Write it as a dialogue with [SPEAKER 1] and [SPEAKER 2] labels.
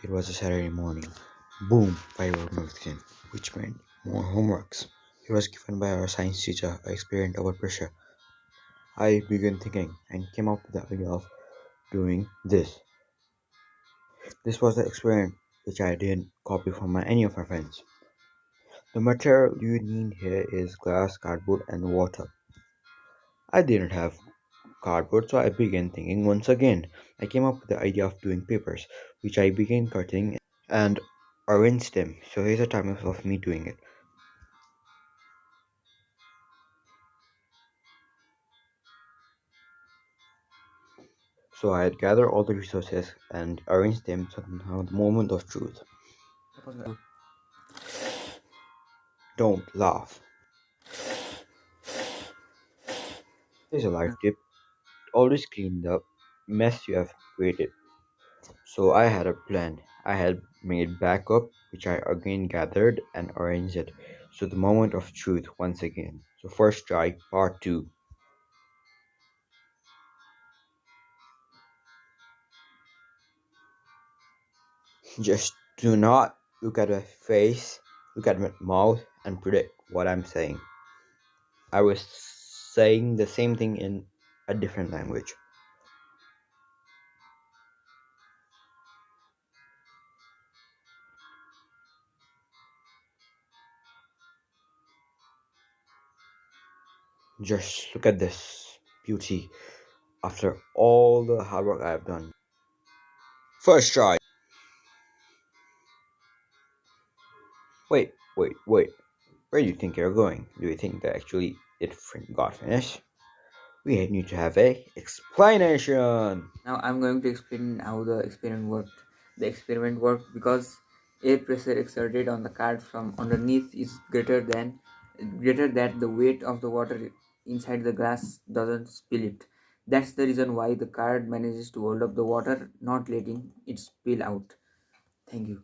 [SPEAKER 1] It was a Saturday morning. Boom! Firework notification, which meant more homeworks. It was given by our science teacher, I experienced over pressure. I began thinking and came up with the idea of doing this. This was the experiment which I didn't copy from any of my friends. The material you need here is glass, cardboard, and water. I didn't have cardboard, so I began thinking once again. I came up with the idea of doing papers, which I began cutting and arranged them. So here's a time of me doing it. So I had gathered all the resources and arranged them so now the moment of truth. Don't laugh. Here's a life tip. Always clean the mess you have created. So I had a plan. I had made backup, which I again gathered and arranged it. So the moment of truth once again. So first try, part two. Just do not look at my face, look at my mouth, and predict what I'm saying. I was saying the same thing in a different language. Just look at this beauty after all the hard work I have done. First try. Wait. Where do you think you're going? Do you think that actually got finished? We need to have a explanation.
[SPEAKER 2] Now I'm going to explain how the experiment worked. The experiment worked because air pressure exerted on the card from underneath is greater that the weight of the water inside the glass doesn't spill it. That's the reason why the card manages to hold up the water, not letting it spill out. Thank you.